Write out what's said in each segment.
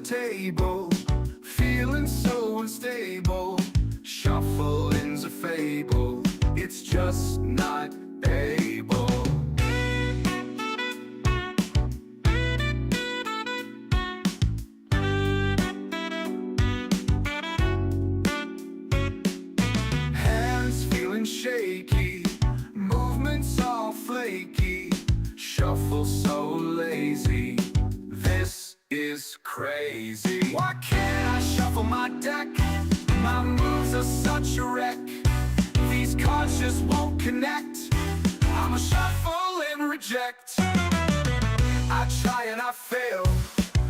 table, feeling so unstable. Shuffling's a fable, it's just not able. Hands feeling shaky, movements all flaky. Shuffle so lazy, this is crazy. Why can't I shuffle my deck? My moves are such a wreck. These cards just won't connect. I'ma shuffle and reject. I try and I fail,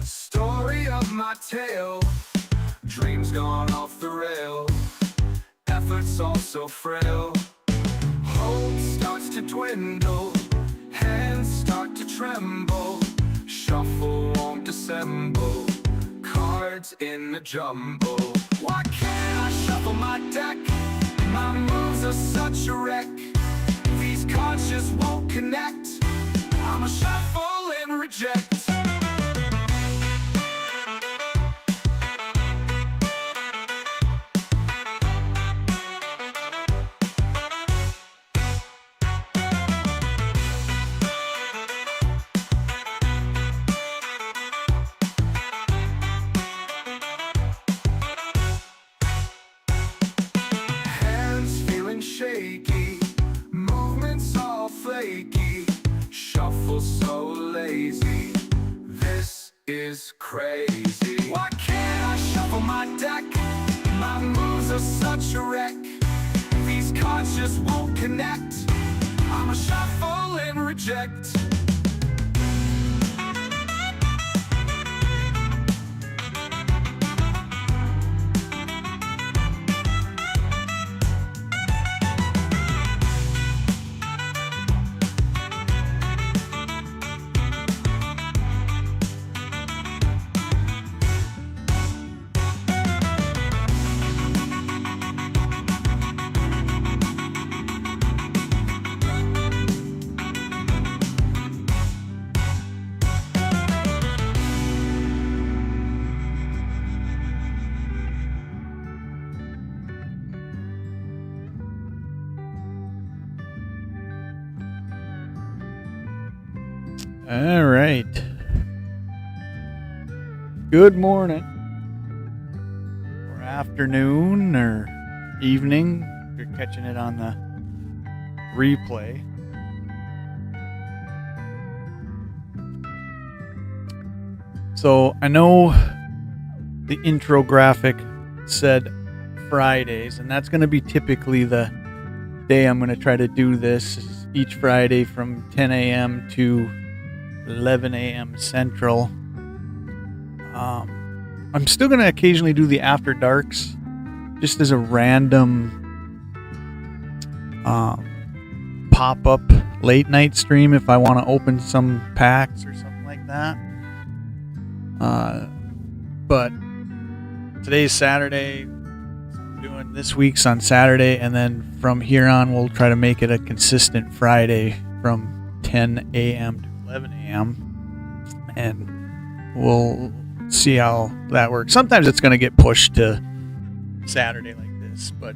story of my tale. Dreams gone off the rail, efforts all so frail. Hope starts to dwindle, hands start to tremble. Shuffle won't dissemble, cards in the jumble. Why can't I shuffle my deck? My moves are such a wreck. These cards just won't connect. I'ma shuffle and reject. Shaky, movements all flaky. Shuffle so lazy, this is crazy. Why can't I shuffle my deck? My moves are such a wreck. These cards just won't connect. I'ma shuffle and reject. All right. Good morning, or afternoon, or evening, if you're catching it on the replay. So I know the intro graphic said Fridays, and that's going to be typically the day I'm going to try to do this, each Friday from 10 a.m. to 11 a.m. Central. I'm still going to occasionally do the After Darks just as a random pop-up late night stream if I want to open some packs or something like that. But today's Saturday, so I'm doing this week's on Saturday, and then from here on we'll try to make it a consistent Friday from 10 a.m. to 11 a.m. and we'll see how that works. Sometimes it's going to get pushed to Saturday like this, but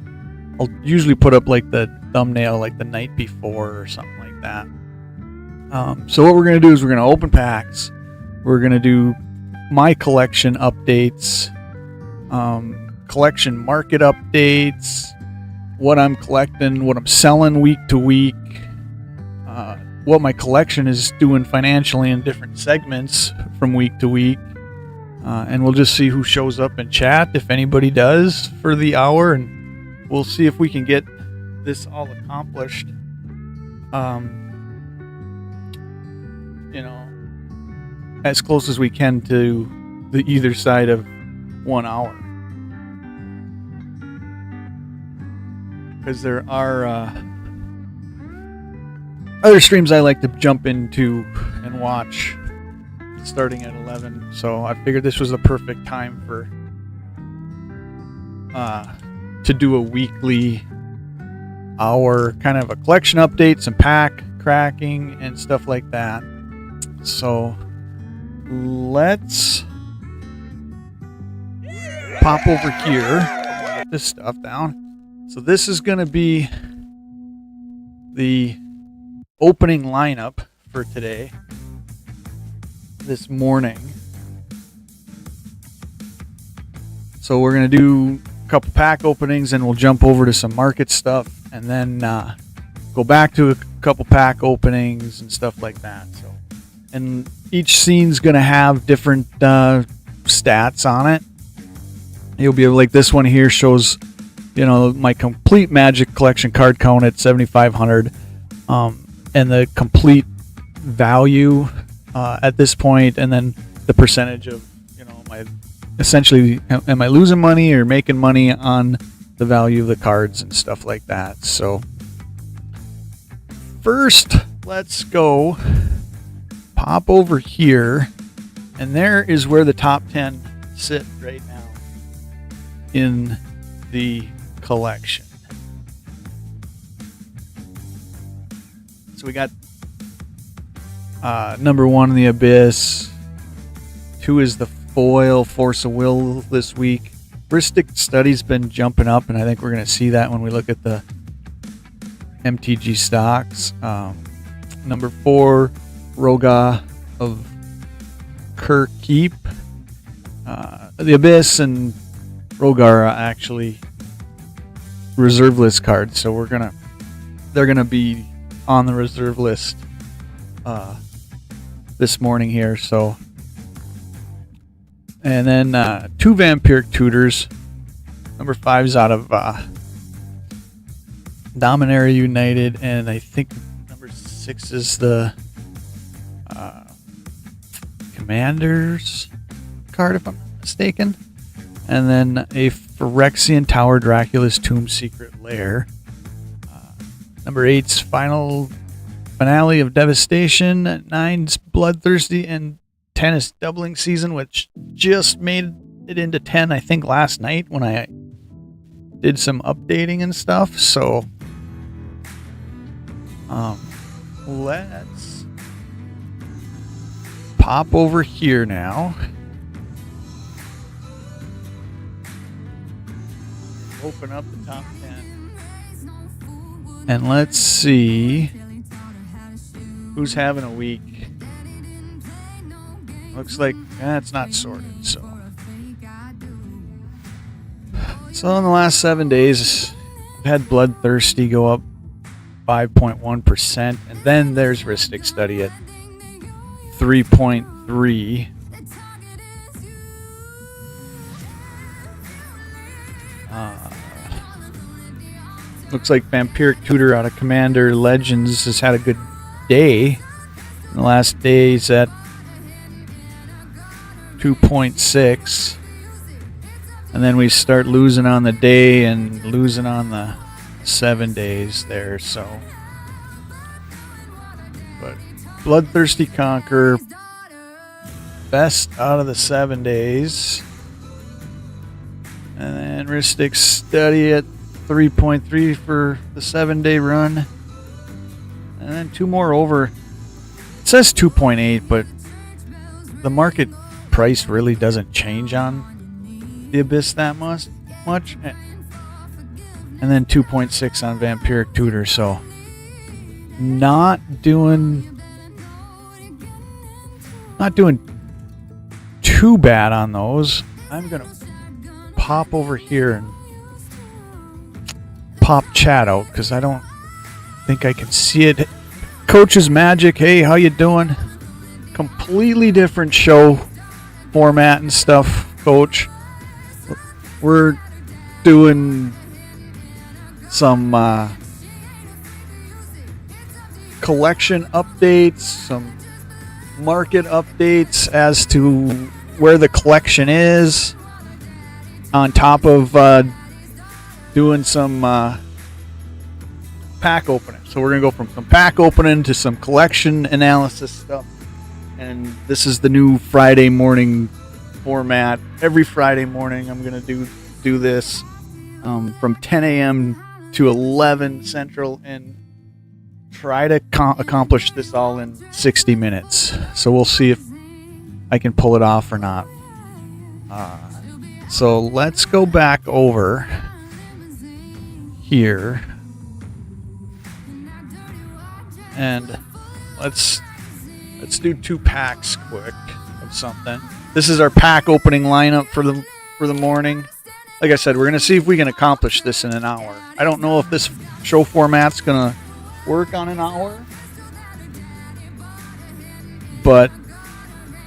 I'll usually put up like the thumbnail like the night before or something like that. So what we're going to do is we're going to open packs. We're going to do my collection updates, collection market updates, what I'm collecting, what I'm selling week to week, what my collection is doing financially in different segments from week to week. And we'll just see who shows up in chat, if anybody does, for the hour, and we'll see if we can get this all accomplished. As close as we can to the either side of 1 hour. Because there are other streams I like to jump into and watch starting at 11, so I figured this was the perfect time for to do a weekly hour kind of a collection update, some pack cracking and stuff like that. So let's pop over here, put this stuff down. So this is going to be the opening lineup for today, this morning. So we're going to do a couple pack openings, and we'll jump over to some market stuff, and then go back to a couple pack openings and stuff like that. So, and each scene's going to have different stats on it. You'll be able, like this one here shows, you know, my complete Magic collection card count at 7,500, and the complete value at this point, and then the percentage of, you know, my essentially, am I losing money or making money on the value of the cards and stuff like that. So first, let's go pop over here, and there is where the top 10 sit right now in the collection. So we got number 1 in the Abyss, 2 is the foil Force of Will this week. Ristic Study's been jumping up, and I think we're going to see that when we look at the MTG stocks. Number 4, Roga of Kirkeep. The Abyss and Roga are actually reserve list cards, so they're gonna be on the reserve list this morning here. So, and then 2 Vampiric Tutors. Number 5's out of Dominaria United, and I think number 6 is the Commander's card, if I'm not mistaken. And then a Phyrexian Tower Dracula's Tomb Secret Lair. Number 8's Finale of Devastation. 9's Bloodthirsty, and 10 is Doubling Season, which just made it into 10, I think, last night when I did some updating and stuff. So, let's pop over here now. Open up the top 10. And let's see who's having a week. Looks like it's not sorted. So in the last 7 days, I've had Bloodthirsty go up 5.1%, and then there's Ristic Study at 3.3. Looks like Vampiric Tutor out of Commander Legends has had a good day. In the last day, he's at 2.6. And then we start losing on the day and losing on the 7 days there. So, but Bloodthirsty Conqueror, best out of the 7 days. And then Ristic Study at 3.3 for the 7-day run. And then 2 more over. It says 2.8, but the market price really doesn't change on the Abyss that much. And then 2.6 on Vampiric Tutor. So not doing too bad on those. I'm gonna pop over here and pop chat out because I don't think I can see it. Coach's Magic, hey, how you doing? Completely different show format and stuff, Coach. We're doing some collection updates, some market updates as to where the collection is, on top of doing some pack opening. So we're going to go from some pack opening to some collection analysis stuff. And this is the new Friday morning format. Every Friday morning I'm going to do this from 10 a.m. to 11 Central and try to accomplish this all in 60 minutes. So we'll see if I can pull it off or not. So let's go back over here and let's do 2 packs quick of something. This is our pack opening lineup for the morning. Like I said, we're gonna see if we can accomplish this in an hour. I don't know if this show format's gonna work on an hour, but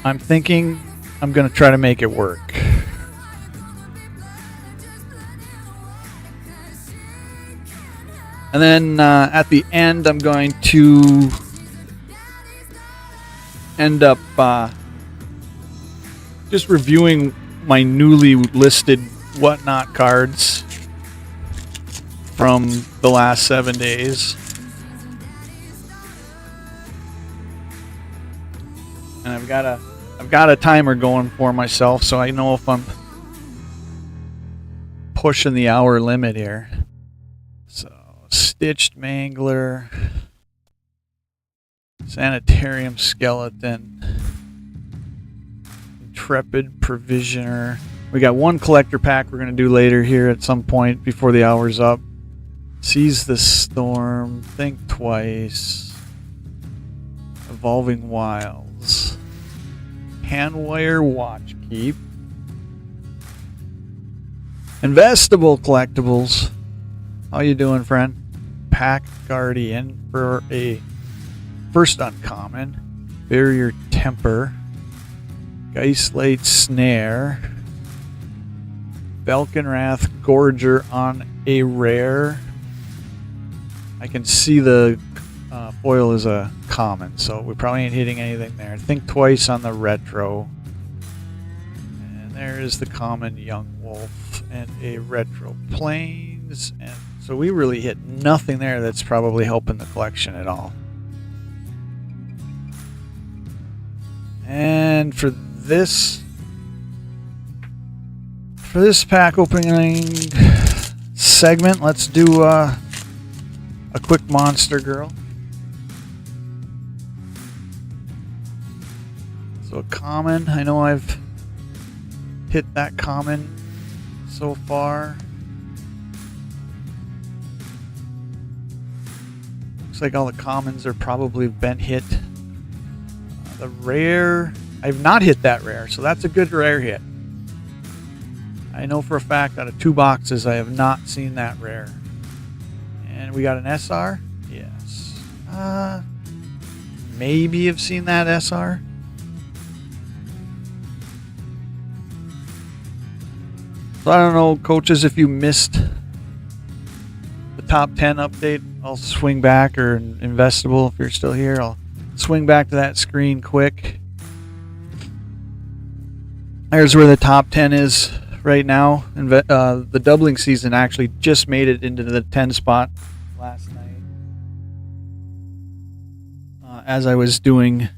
I'm thinking I'm gonna try to make it work. And then at the end, I'm going to end up just reviewing my newly listed Whatnot cards from the last 7 days. And I've got a timer going for myself, so I know if I'm pushing the hour limit here. So, Stitched Mangler, Sanitarium Skeleton, Intrepid Provisioner. We got 1 collector pack we're going to do later here at some point before the hour's up. Seize the Storm, Think Twice, Evolving Wilds, Handwire Watch Keep, Investable Collectibles. How you doing, friend? Pack Guardian for a first uncommon. Barrier Temper, Geistlight Snare, Falconwrath Gorger on a rare. I can see the foil is a common, so we probably ain't hitting anything there. Think Twice on the retro. And there is the common Young Wolf and a retro Plains. And so we really hit nothing there that's probably helping the collection at all. And for this pack opening segment, let's do a quick Monster Girl. So a common, I know I've hit that common so far. Looks like all the commons are probably been hit. The rare, I've not hit that rare, so that's a good rare hit. I know for a fact out of 2 boxes I have not seen that rare. And we got an SR? Yes. Maybe have seen that SR. So I don't know, coaches, if you missed the top 10 update, I'll swing back, or Investable if you're still here, I'll swing back to that screen quick. There's where the top 10 is right now. The doubling season actually just made it into the 10 spot last night. As I was doing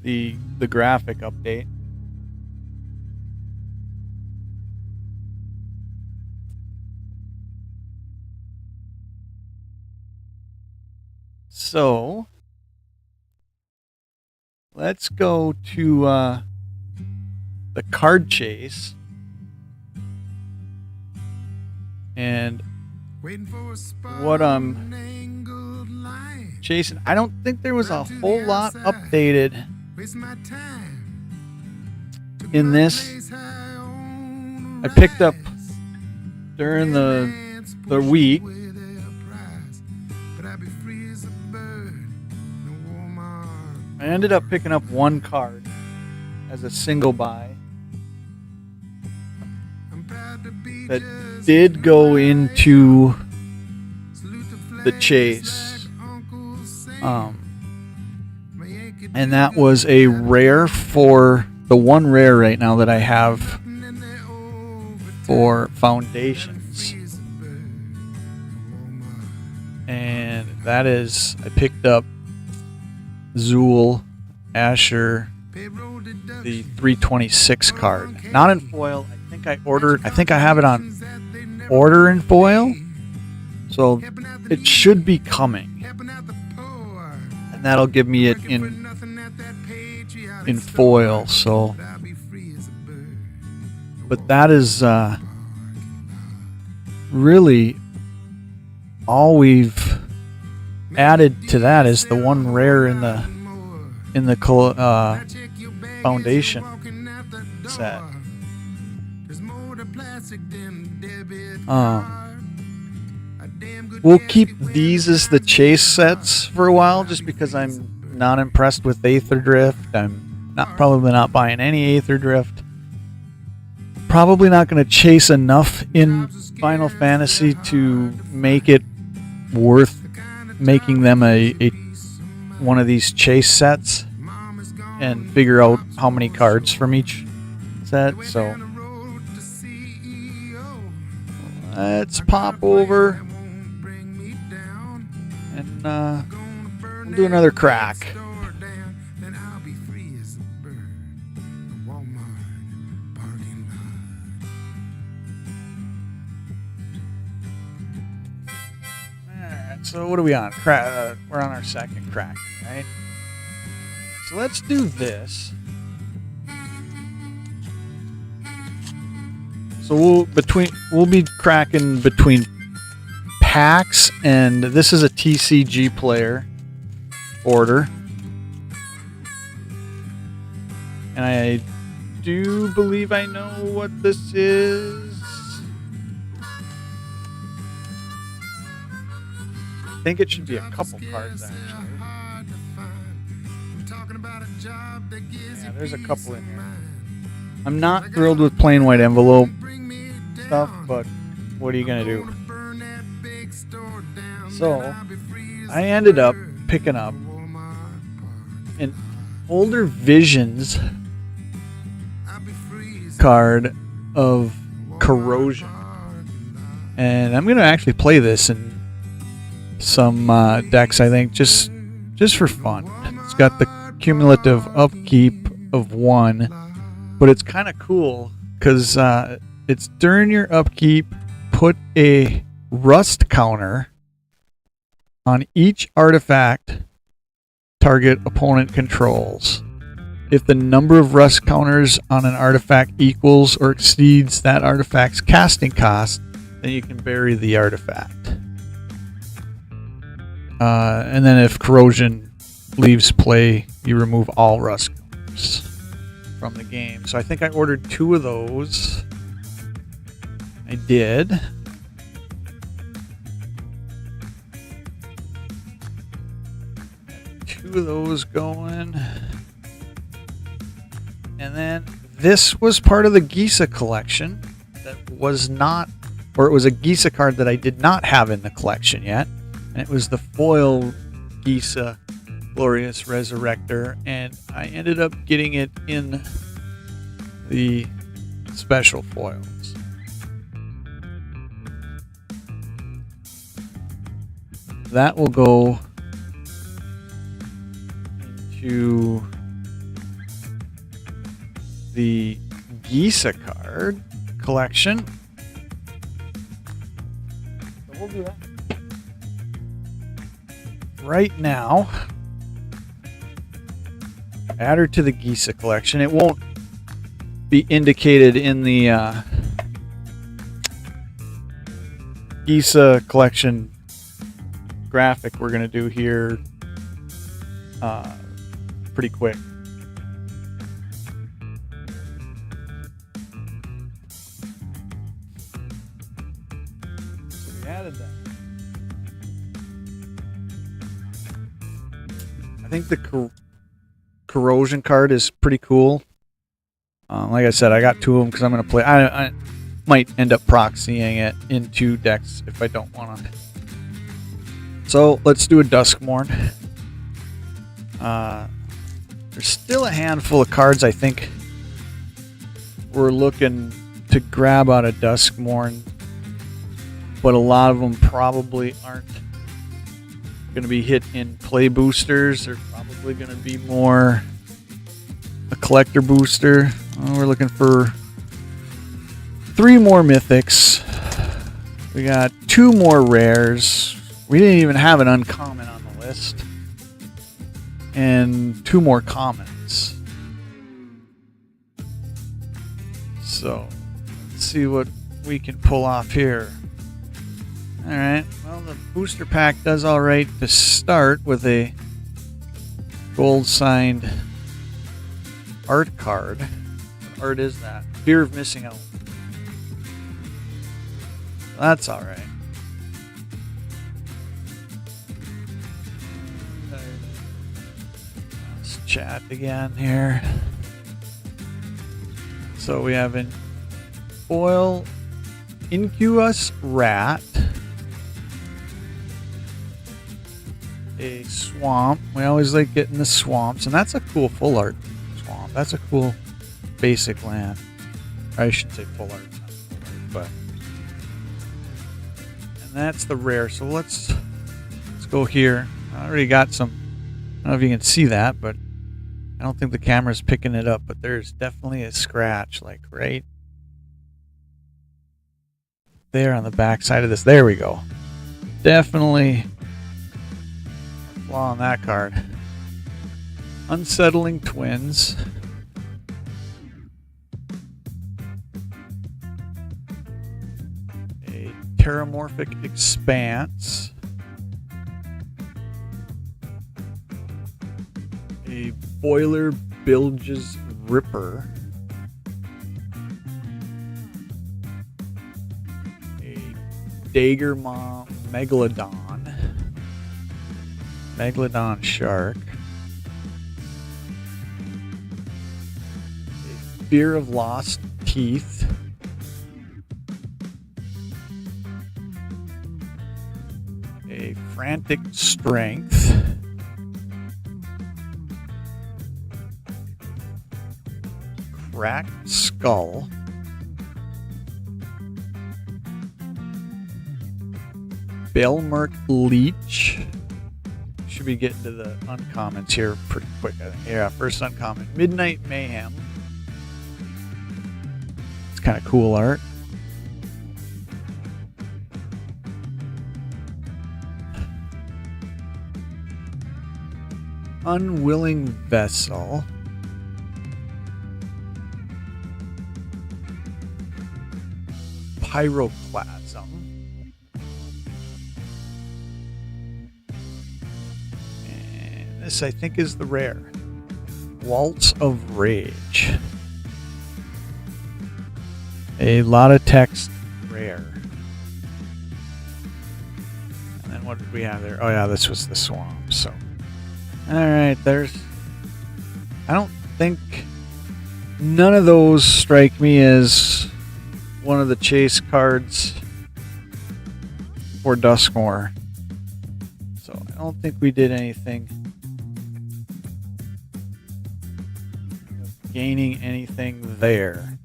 the graphic update. So let's go to the card chase. And what I'm chasing, I don't think there was a whole lot updated in this. I picked up during the week. I ended up picking up 1 card as a single buy that did go into the chase, and that was a rare for the 1 rare right now that I have for Foundations, and that is, I picked up Zool Asher, the 326 card, not in foil. I think I have it on order in foil, so it should be coming, and that'll give me it in foil. So But that is really all we've added to that is the one rare in the foundation set. We'll keep these as the chase sets for a while, just because I'm not impressed with Aether Drift. I'm probably not buying any Aether Drift. Probably not going to chase enough in Final Fantasy to make it worth making them a one of these chase sets and figure out how many cards from each set. So let's pop over and we'll do another crack. So what are we on? We're on our second crack, right? So let's do this. So we'll be cracking between packs, and this is a TCG Player order. And I do believe I know what this is. I think it should be a couple cards, actually. Yeah, there's a couple in here. I'm not thrilled with plain white envelope stuff, but what are you going to do? So, I ended up picking up an older Visions card of Corrosion. And I'm going to actually play this in some decks, I think, just for fun. It's got the cumulative upkeep of 1, but it's kind of cool because it's during your upkeep, put a rust counter on each artifact target opponent controls. If the number of rust counters on an artifact equals or exceeds that artifact's casting cost, then you can bury the artifact. And then if Corrosion leaves play, you remove all rust counters from the game. So I think I ordered 2 of those. I did. Two of those going. And then this was part of the Gisa collection that was not, or it was a Gisa card that I did not have in the collection yet. And it was the foil Gisa Glorious Resurrector, and I ended up getting it in the special foils. That will go into the Gisa card collection. So we'll do that. Right now, add her to the Gisa collection. It won't be indicated in the Gisa collection graphic we're going to do here pretty quick. So we added that. I think the Corrosion card is pretty cool. Like I said, I got 2 of them because I'm going to play. I might end up proxying it in 2 decks if I don't want to. So let's do a Duskmourn. There's still a handful of cards I think we're looking to grab out of Duskmourn, but a lot of them probably aren't going to be hit in play boosters. They're probably going to be more a collector booster. We're looking for 3 more mythics. We got 2 more rares. We didn't even have an uncommon on the list. And 2 more commons. So Let's see what we can pull off here. Alright, well, the booster pack does alright to start with a gold signed art card. What art is that? Fear of Missing Out. That's alright. Let's chat again here. So we have an foil Incubus Rat, a swamp. We always like getting the swamps, and that's a cool full art swamp. That's a cool basic land. I should say full art, not full art, but and that's the rare. So let's go here. I already got some. I don't know if you can see that, but I don't think the camera's picking it up. But there's definitely a scratch, like right there on the back side of this. There we go. Definitely a flaw on that card. Unsettling Twins. A Terramorphic Expanse. A Boiler Bilge's Ripper. Dagger Mom Megalodon. Megalodon Shark. A Fear of Lost Teeth. A Frantic Strength. Cracked Skull. Belmerk Leech. Should be getting to the uncommons here pretty quick, I think. Yeah, first uncommon. Midnight Mayhem. It's kind of cool art. Unwilling Vessel. Pyroclasm. And this, I think, is the rare. Waltz of Rage. A lot of text, rare. And then what did we have there? Oh yeah, this was the swamp. So, all right, there's. I don't think none of those strike me as one of the chase cards for Duskmore. So I don't think we did anything. Gaining anything there.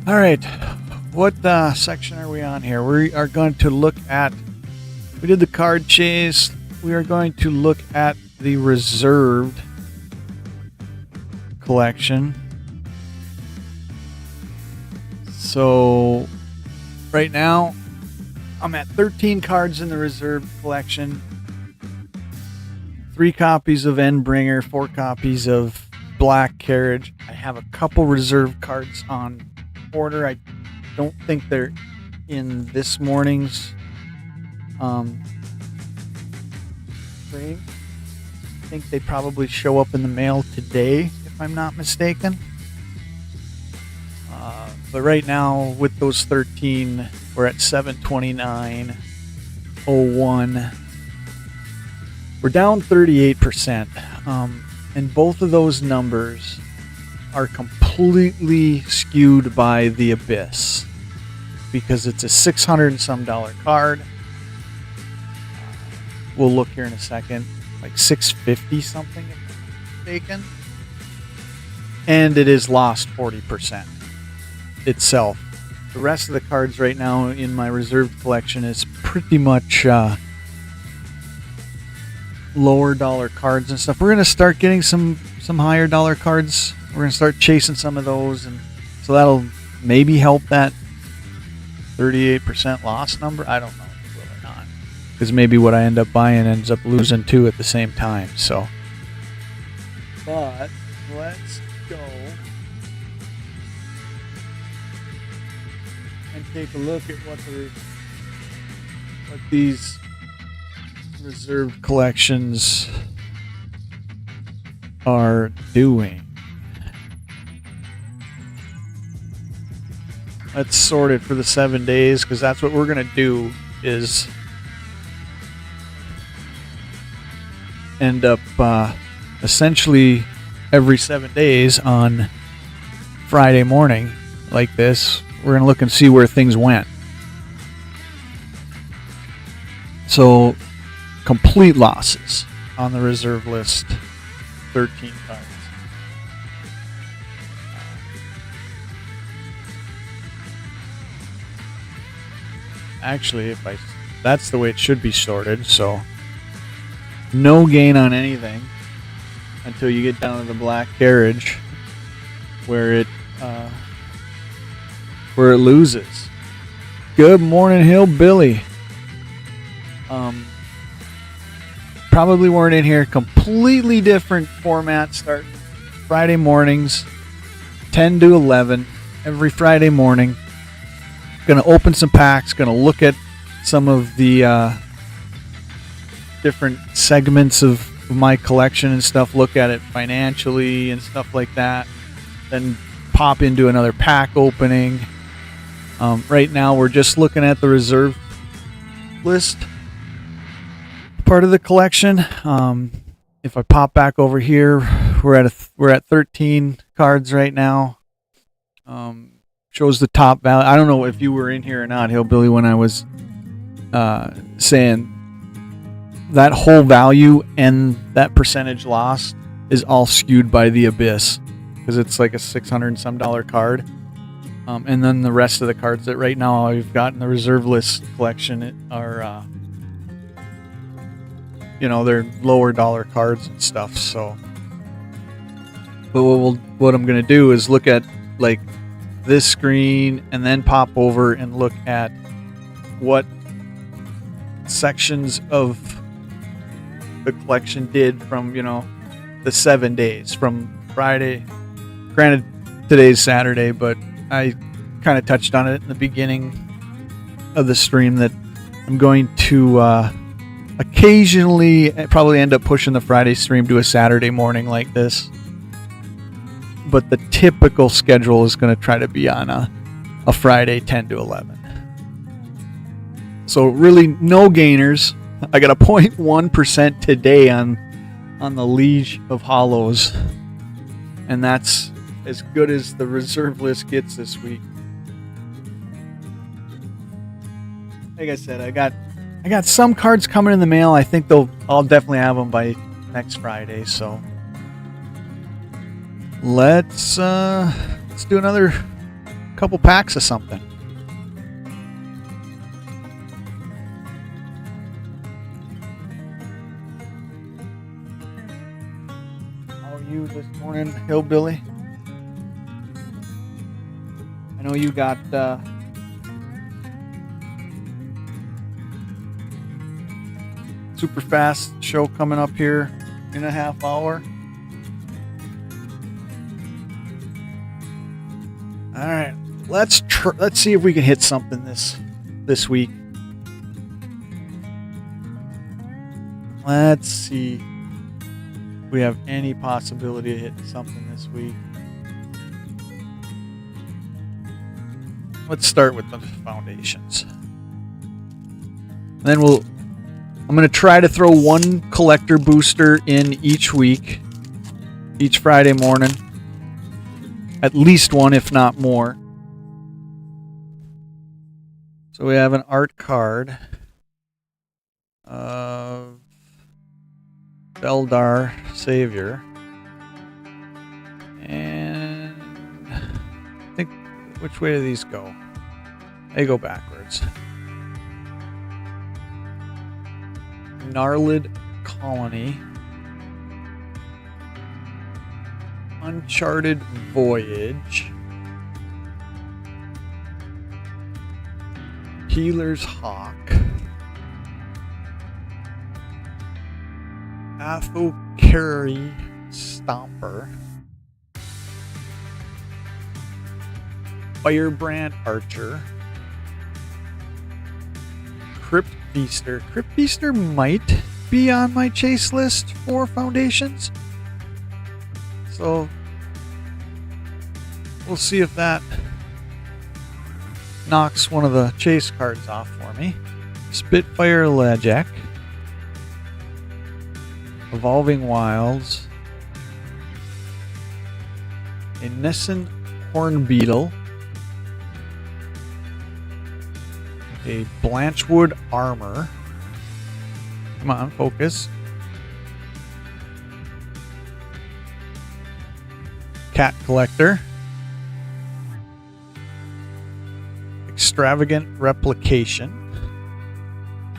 All right, what section are we on here? We are going to look at, we did the card chase. We are going to look at the reserved collection. So right now I'm at 13 cards in the reserved collection. 3 copies of Endbringer, 4 copies of Black Carriage. I have a couple reserved cards on order. I don't think they're in this morning's stream. I think they probably show up in the mail today, if I'm not mistaken. But right now, with those 13, we're at 729.01. We're down 38%. And both of those numbers are completely skewed by the Abyss, because it's a $600 and some card. We'll look here in a second, like $650 something if I'm mistaken, and it is lost 40% itself. The rest of the cards right now in my reserved collection is pretty much lower dollar cards and stuff. We're going to start getting some higher dollar cards. We're going to start chasing some of those, and so that'll maybe help that 38% loss number. I don't know if it will or not. because maybe what I end up buying ends up losing too at the same time. So, but let's go and take a look at what these reserved collections are doing. Let's sort it for the 7 days, because that's what we're gonna do, is end up essentially every 7 days on Friday morning like this, we're gonna look and see where things went. So complete losses on the reserve list, 13 cards. Actually, that's the way it should be sorted. So no gain on anything until you get down to the black carriage, where it loses. Good morning, Hillbilly. Probably weren't in here. Completely different format starting Friday mornings, 10 to 11 every Friday morning. Going to open some packs, going to look at some of the different segments of my collection and stuff, look at it financially and stuff like that, then pop into another pack opening. Right now we're just looking at the reserve list part of the collection. If I pop back over here, we're at 13 cards right now. Shows the top value. I don't know if you were in here or not, Hillbilly, when I was saying that whole value and that percentage loss is all skewed by the Abyss, because it's like a $600 and some card. And then the rest of the cards that right now I've got in the reserve list collection are they're lower dollar cards and stuff. So, but what I'm gonna do is look at like this screen and then pop over and look at what sections of the collection did from the 7 days from Friday. Granted, today's Saturday, but I kind of touched on it in the beginning of the stream that I'm going to occasionally probably end up pushing the Friday stream to a Saturday morning like this. But the typical schedule is going to try to be on a Friday 10 to 11. So really no gainers. I got a 0.1% today on the Liege of Hollows. And that's as good as the reserve list gets this week. Like I said, I got some cards coming in the mail. I think I'll definitely have them by next Friday. So let's do another couple packs of something. How are you this morning, Hillbilly? I know you got super fast show coming up here in a half hour. All right, let's see if we can hit something this week. Let's see if we have any possibility of hitting something this week. Let's start with the foundations. Then I'm going to try to throw one collector booster in each week, each Friday morning. At least one, if not more. So we have an art card of Eldar Savior. And I think, which way do these go? They go backwards. Gnarled Colony. Uncharted Voyage. Healer's Hawk. Apothecary Stomper. Firebrand Archer. Crypt Feaster. Crypt Feaster might be on my chase list for foundations. So we'll see if that knocks one of the chase cards off for me. Spitfire Lejek. Evolving Wilds. A Nescent Hornbeetle. A Blanchwood Armor. Come on, focus. Cat Collector. Extravagant Replication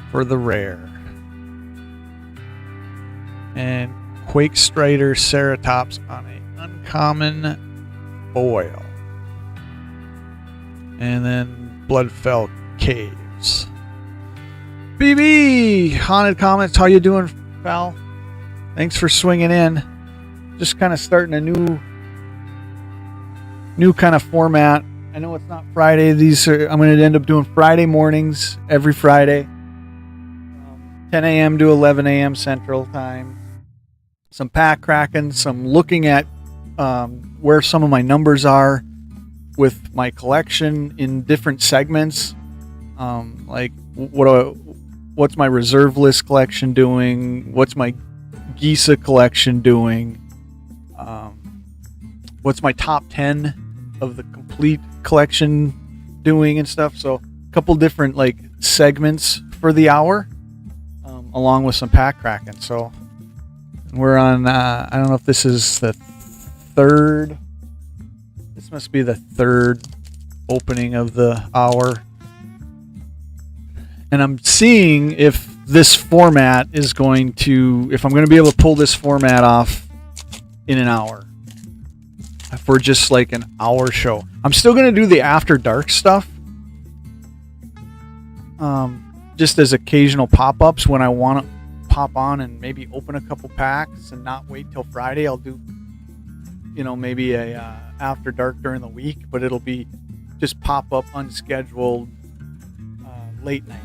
for the rare. And Quake Strider Ceratops on an uncommon foil. And then Bloodfell Caves. BB! Haunted Comments, how you doing, pal? Thanks for swinging in. Just kind of starting a new kind of format. I know it's not Friday. I'm going to end up doing Friday mornings every Friday. 10 a.m. to 11 a.m. Central Time. Some pack cracking, some looking at where some of my numbers are with my collection in different segments. Like what's my reserve list collection doing? What's my Gisa collection doing? What's my top 10 of the complete collection doing and stuff? So a couple different like segments for the hour, along with some pack cracking. So we're on, I don't know if this is the third. This must be the third opening of the hour. And I'm seeing if this format is going to, if I'm going to be able to pull this format off in an hour. For just like an hour show. I'm still going to do the after dark stuff. Just as occasional pop-ups when I want to pop on and maybe open a couple packs and not wait till Friday. I'll do, maybe a after dark during the week, but it'll be just pop up unscheduled late night.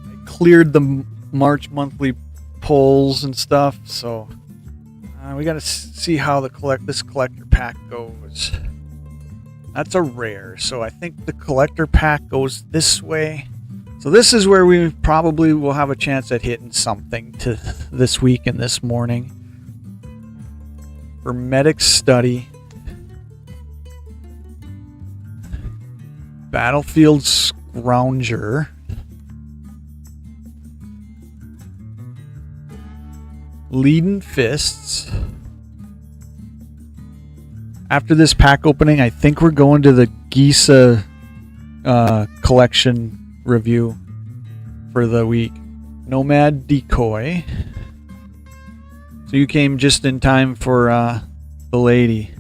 I cleared the March monthly polls and stuff, so we got to see how this collector pack goes. That's a rare, so I think the collector pack goes this way. So this is where we probably will have a chance at hitting something to this week and this morning. Hermetic Study. Battlefield Scrounger. Leaden Fists. After this pack opening, I think we're going to the Gisa collection review for the week. Nomad Decoy. So you came just in time for the lady.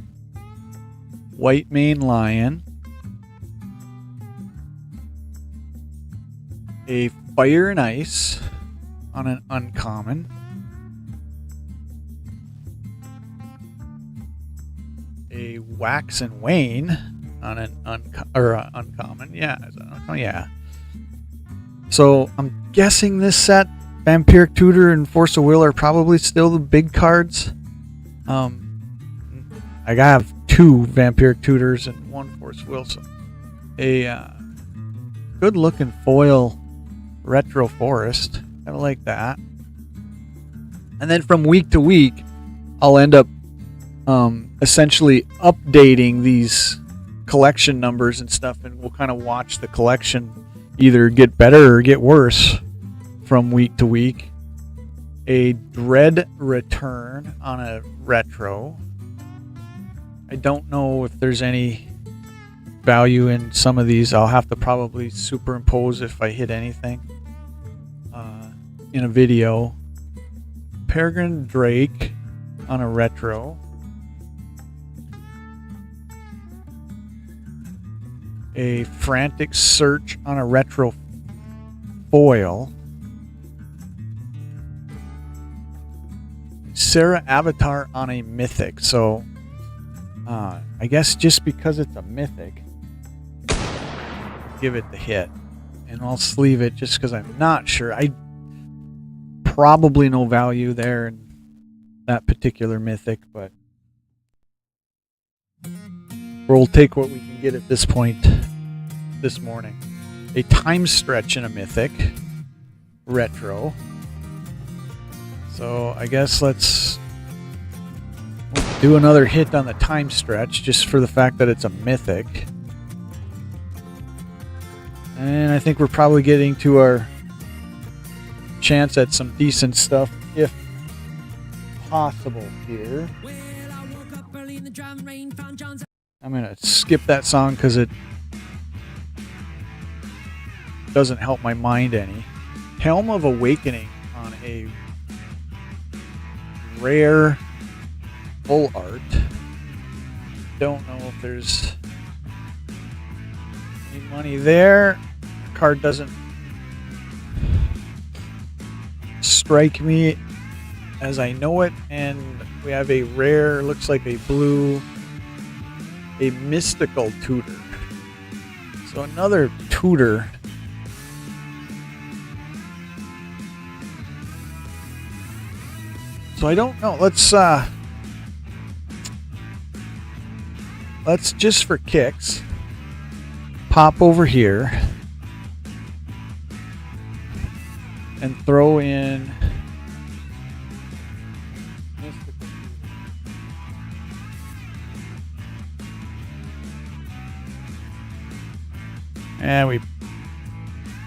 White Mane Lion. A Fire and Ice on an uncommon. A Wax and Wane on an uncommon. Yeah. So I'm guessing this set, Vampiric Tutor and Force of Will, are probably still the big cards. I have 2 Vampiric Tutors and 1 Force of Will. So a good looking foil Retro Forest. Kind of like that. And then from week to week, I'll end up essentially updating these collection numbers and stuff, and we'll kind of watch the collection either get better or get worse from week to week. A Dread Return on a retro. I don't know if there's any value in some of these. I'll have to probably superimpose if I hit anything in a video. Peregrine Drake on a retro. A Frantic Search on a retro foil. Sarah avatar on a mythic. So I guess just because it's a mythic, give it the hit. And I'll sleeve it just because I'm not sure. I probably no value there in that particular mythic, but we'll take what we can get at this point this morning. A time stretch in a mythic retro. So I guess let's do another hit on the time stretch just for the fact that it's a mythic. And I think we're probably getting to our chance at some decent stuff if possible here. I'm going to skip that song because it doesn't help my mind any. Helm of Awakening on a rare full art. Don't know if there's any money there. The card doesn't strike me as I know it, and we have a rare, looks like a blue, a mystical tutor. So another tutor. So I don't know. Let's just for kicks pop over here and throw in and we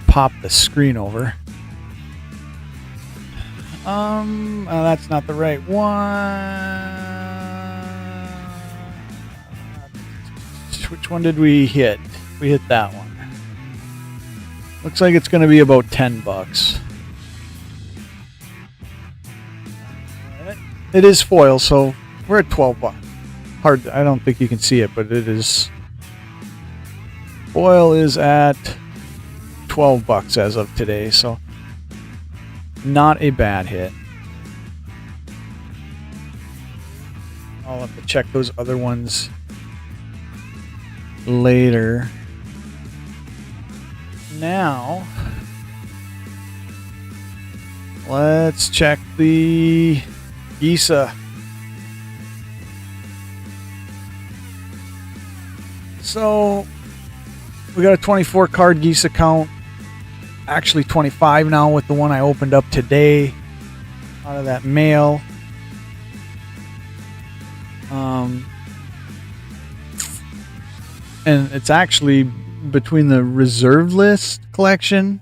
pop the screen over. That's not the right one. Which one did we hit? We hit that one. Looks like it's going to be about $10. It is foil, so we're at $12. Hard. I don't think you can see it, but it is. Foil is at $12 as of today, so not a bad hit. I'll have to check those other ones later. Now, let's check the Gisa. So, we got a 24 card Gisa count. Actually 25 now with the one I opened up today out of that mail. And it's actually between the reserved list collection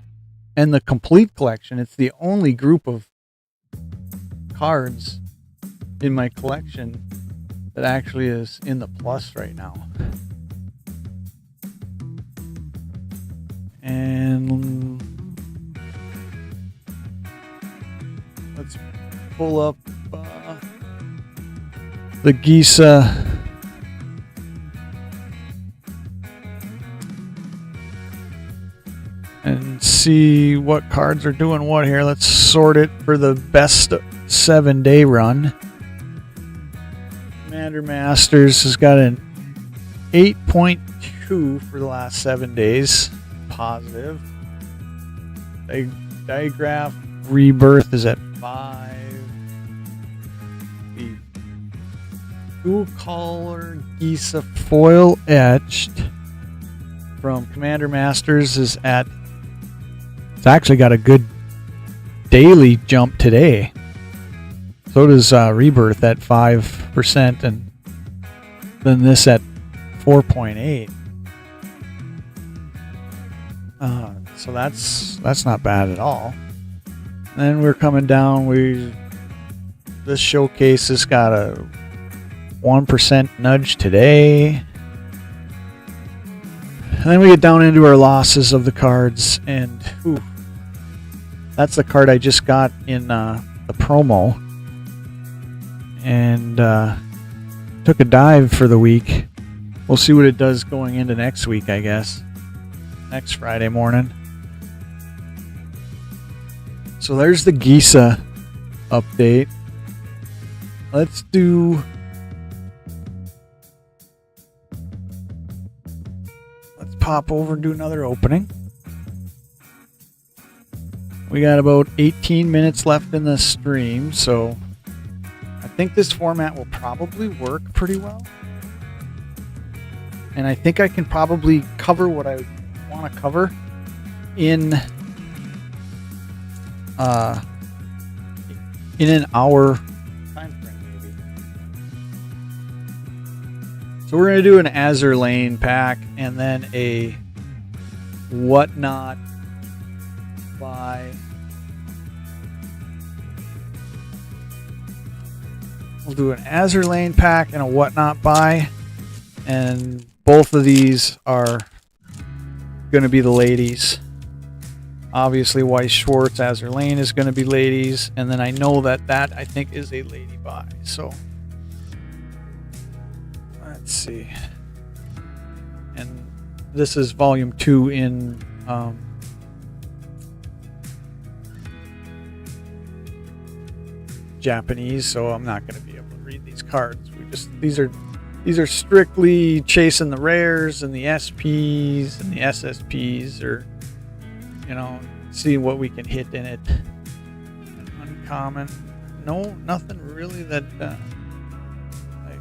and the complete collection. It's the only group of cards in my collection that actually is in the plus right now. And let's pull up the Gisa and see what cards are doing what here. Let's sort it for the best 7-day run. Commander Masters has got an 8.2 for the last 7 days. Positive. Digraph Rebirth is at 5. The two-color Gisa foil etched from Commander Masters is at. It's actually got a good daily jump today. So does Rebirth at 5%, and then this at 4.8. So that's not bad at all. And then we're coming down. This showcase has got a 1% nudge today. And then we get down into our losses of the cards, and that's the card I just got in the promo, and took a dive for the week. We'll see what it does going into next week, I guess. Next Friday morning. So there's the Gisa update. let's do. Let's pop over and do another opening. We got about 18 minutes left in the stream, so I think this format will probably work pretty well. And I think I can probably cover what I want to cover in an hour time frame, maybe. So we're going to do an Azure Lane pack and then a Whatnot buy. We'll do an Azure Lane pack and a Whatnot buy, and both of these are going to be the ladies. Obviously, Weiss Schwartz, Azure Lane is going to be ladies, and then I know that I think is a lady buy. So let's see. And this is volume 2 in Japanese, so I'm not going to be able to read these cards. These are strictly chasing the rares and the SPs and the SSPs, or seeing what we can hit in it. Uncommon, nothing really that I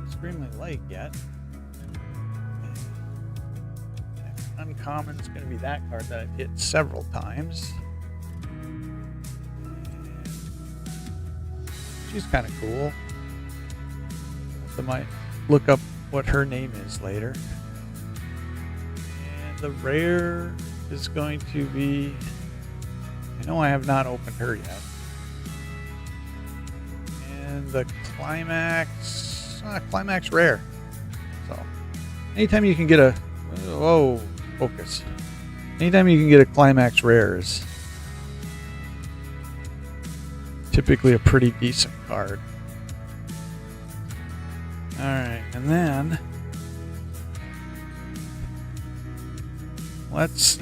extremely like yet. Uncommon is going to be that card that I've hit several times. She's kind of cool. So I might look up what her name is later. And the rare is going to be, I know I have not opened her yet. And the climax rare. So anytime you can get a, whoa, focus. Anytime you can get a climax rare is typically a pretty decent card. Alright, and then let's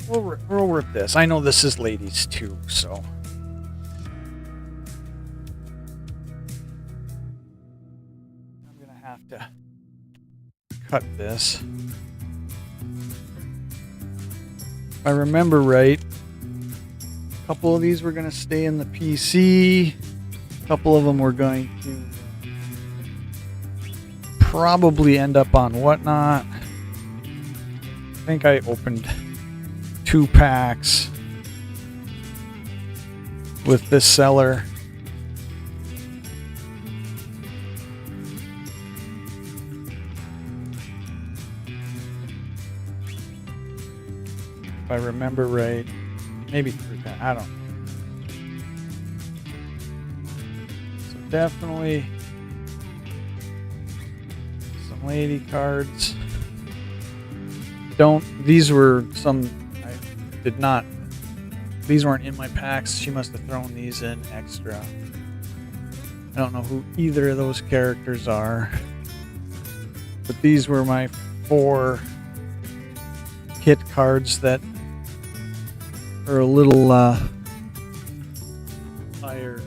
we'll rip this. I know this is ladies too, so I'm gonna have to cut this. If I remember right, a couple of these were going to stay in the PC. A couple of them were going to probably end up on Whatnot. I think I opened 2 packs with this seller. If I remember right, maybe 3 packs. I don't know. So definitely some lady cards. These were some I did not. These weren't in my packs. She must have thrown these in extra. I don't know who either of those characters are, but these were my 4 kit cards that are a little higher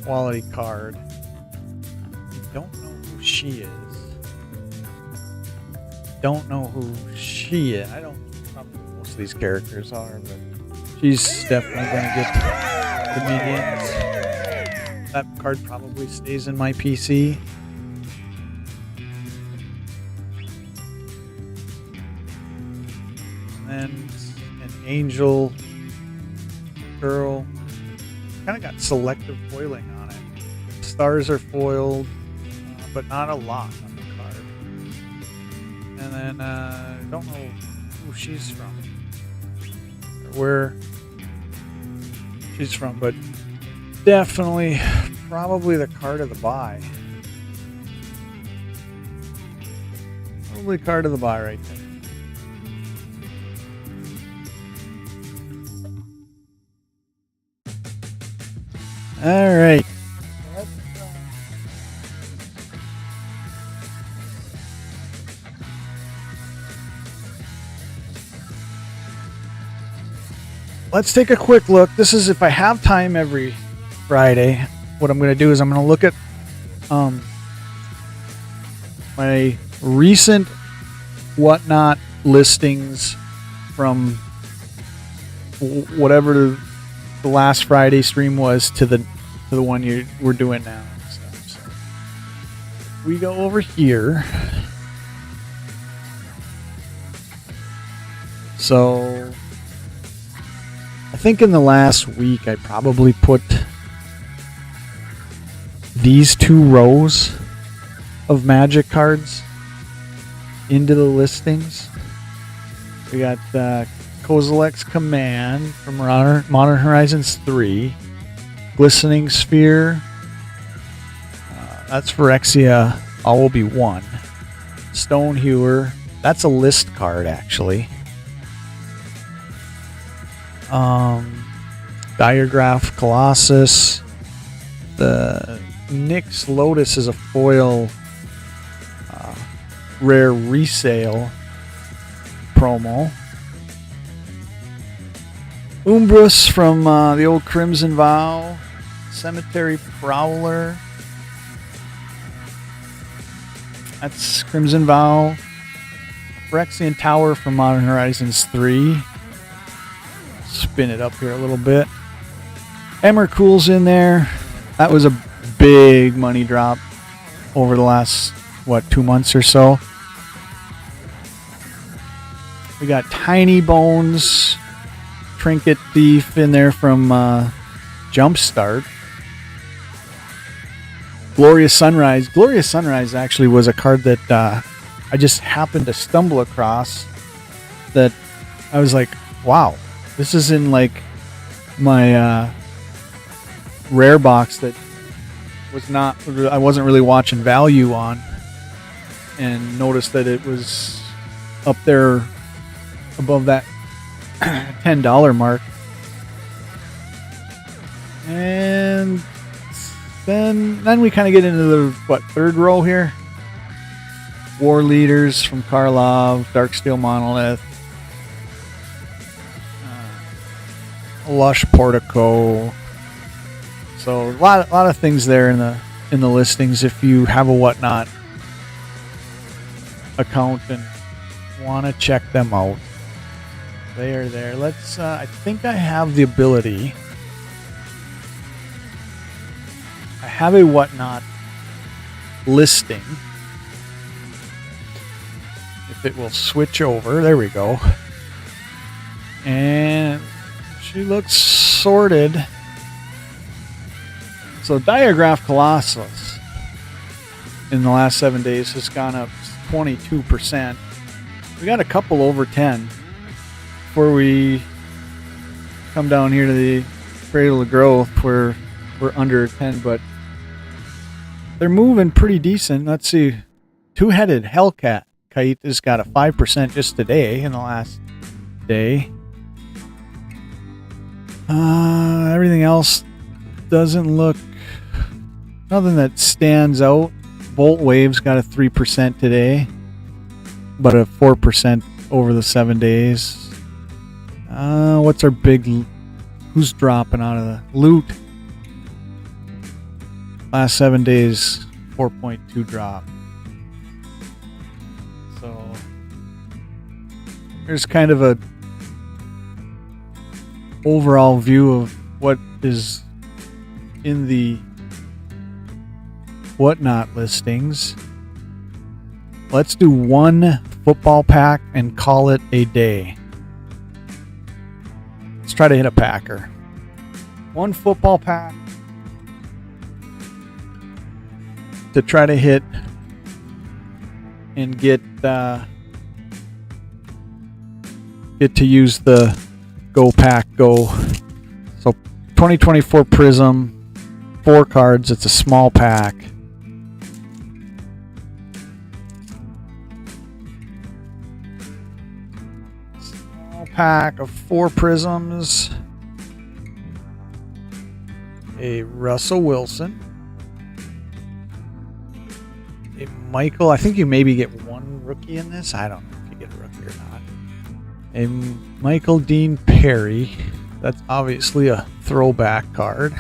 quality card. I don't know who she is. I don't know who most of these characters are, but she's definitely going to get the minions. That card probably stays in my PC. And then an angel girl. Kind of got selective foiling on it. Stars are foiled, but not a lot on the card. And then I don't know who she's from, or where she's from, but definitely probably the card of the buy. Probably card of the buy right there. All right. let's take a quick look. This is if I have time every Friday. What I'm going to do is I'm going to look at my recent whatnot listings from whatever the last Friday stream was to the one we're doing now. So we go over here. So I think in the last week I probably put these 2 rows of Magic cards into the listings. We got Kozilek's Command from Modern Horizons 3, Glistening Sphere, that's Phyrexia, all will be 1. Stonehewer, that's a list card actually. Diagraph Colossus, the Nyx Lotus is a foil rare resale promo. Umbrus from the old Crimson Vow, Cemetery Prowler, that's Crimson Vow. Phyrexian Tower from Modern Horizons 3. Spin it up here a little bit. Emmercool's in there. That was a big money drop over the last, 2 months or so. We got Tiny Bones, Trinket Thief in there from Jumpstart. Glorious Sunrise. Glorious Sunrise actually was a card that I just happened to stumble across that I was like, wow, this is in like my rare box that I wasn't really watching value on, and noticed that it was up there above that $10 mark. And then we kind of get into the third row here. War Leaders from Karlov, Darksteel Monolith, Lush Portico. So a lot of things there in the listings if you have a whatnot account and want to check them out. They are there. Let's I think I have the ability. I have a whatnot listing. If it will switch over, there we go. And she looks sorted. So Diagraph Colossus in the last 7 days has gone up 22%. We got a couple over 10 before we come down here to the Cradle of Growth where we're under 10, but they're moving pretty decent. Let's see. Two-headed Hellcat Kite has got a 5% just today in the last day. Everything else doesn't look, nothing that stands out. Bolt Wave's got a 3% today, but a 4% over the 7 days. What's our big, who's dropping out of the loot? Last 7 days, 4.2 drop. So there's kind of a overall view of what is in the whatnot listings. Let's do one football pack and call it a day. Let's try to hit a packer. One football pack to try to hit and get to use the Go Pack Go. So 2024 Prism, 4 cards. It's a small pack. Small pack of 4 Prisms. A Russell Wilson. A Michael. I think you maybe get one rookie in this. I don't know if you get a rookie or not. A Michael Dean Perry. That's obviously a throwback card.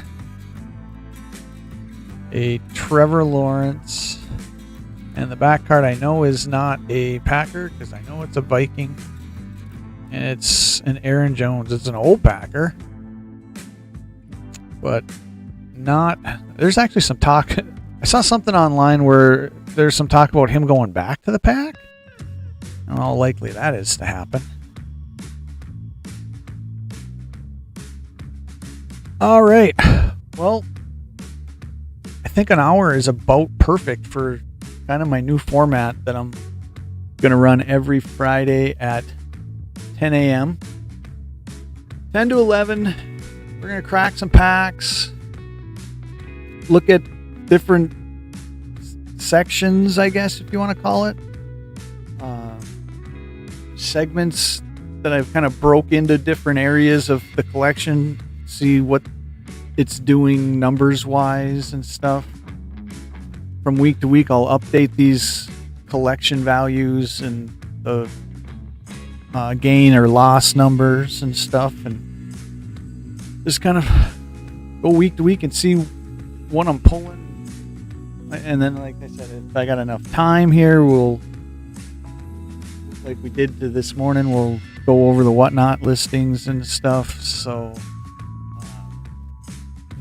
A Trevor Lawrence. And the back card I know is not a Packer because I know it's a Viking. And it's an Aaron Jones. It's an old Packer. But not... There's actually some talk... I saw something online where there's some talk about him going back to the pack. And how likely that is to happen. All right. Well, I think an hour is about perfect for kind of my new format that I'm going to run every Friday at 10 a.m. 10 to 11. We're going to crack some packs. Look at different sections, I guess, if you want to call it. Segments that I've kind of broke into different areas of the collection. See what it's doing numbers wise and stuff. From week to week, I'll update these collection values and the gain or loss numbers and stuff, and just kind of go week to week and see what I'm pulling. And then, like I said, if I got enough time here, we'll, like we did to this morning, we'll go over the whatnot listings and stuff. So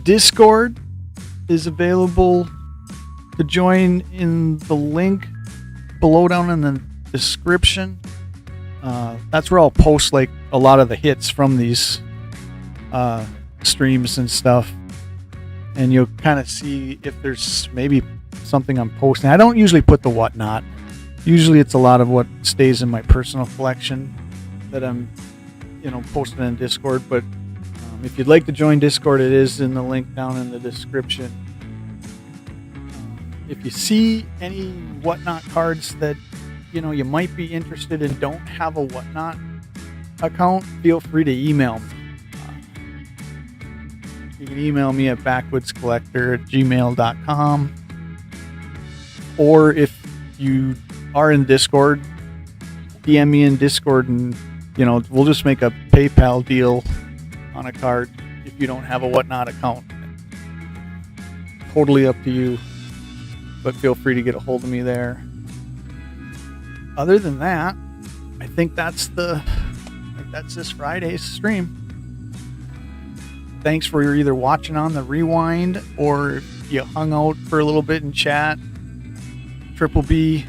Discord is available to join in the link below down in the description. That's where I'll post like a lot of the hits from these streams and stuff, and you'll kind of see if there's maybe something I'm posting. I don't usually put the whatnot. Usually it's a lot of what stays in my personal collection that I'm posting in Discord. But if you'd like to join Discord, it is in the link down in the description. If you see any whatnot cards that you might be interested in, don't have a whatnot account, feel free to email me. You can email me at backwoodscollector@gmail.com, or if you are in Discord, DM me in Discord, and we'll just make a PayPal deal on a card if you don't have a whatnot account. Totally up to you, but feel free to get a hold of me there. Other than that, I think that's this Friday's stream. Thanks for either watching on the rewind or you hung out for a little bit and chat. Triple B,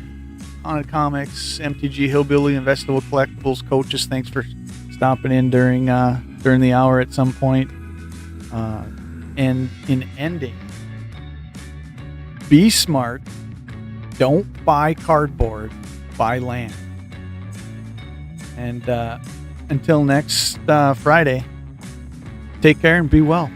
Haunted Comics, MTG Hillbilly, Investable Collectibles, coaches, thanks for stopping in during the hour at some point. And in ending, be smart. Don't buy cardboard. Buy land. And until next Friday, take care and be well.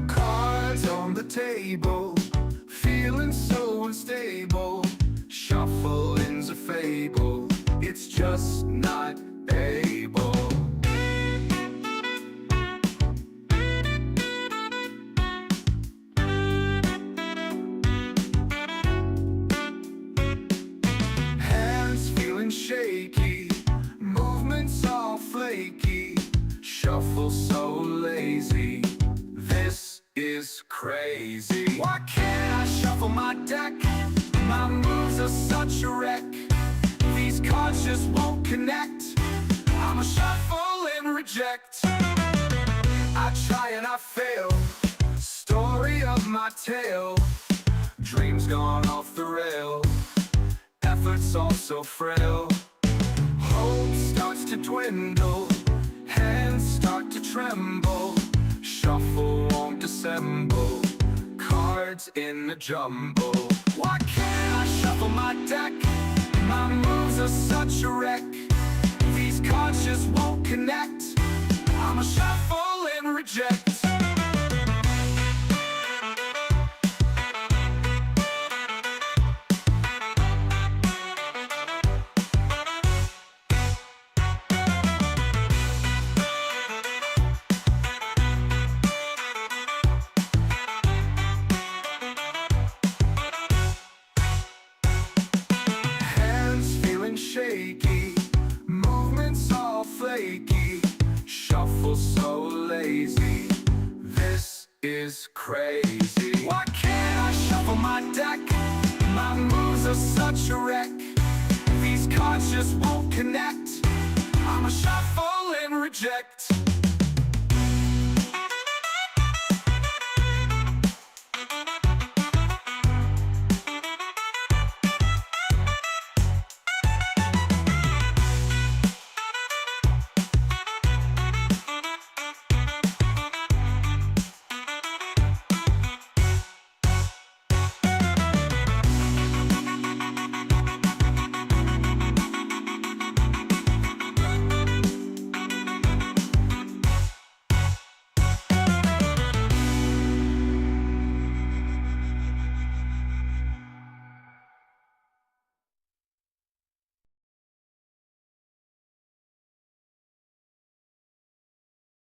Cards on the table, feeling so unstable. Shuffling's a fable, it's just not able. Hands feeling shaky, movements all flaky. Shuffle so lazy, this is crazy. Why can't I shuffle my deck? My moves are such a wreck. These cards just won't connect. I'ma shuffle and reject. I try and I fail. Story of my tale. Dreams gone off the rail. Efforts all so frail. Hope starts to dwindle. Hands start to tremble. Shuffle won't dissemble. Cards in the jumble. Why can't I shuffle my deck? My moves are such a wreck. These cards just won't connect. I'ma shuffle and reject. is crazy. Why can't I shuffle my deck? My moves are such a wreck. These cards just won't connect. I'ma shuffle and reject.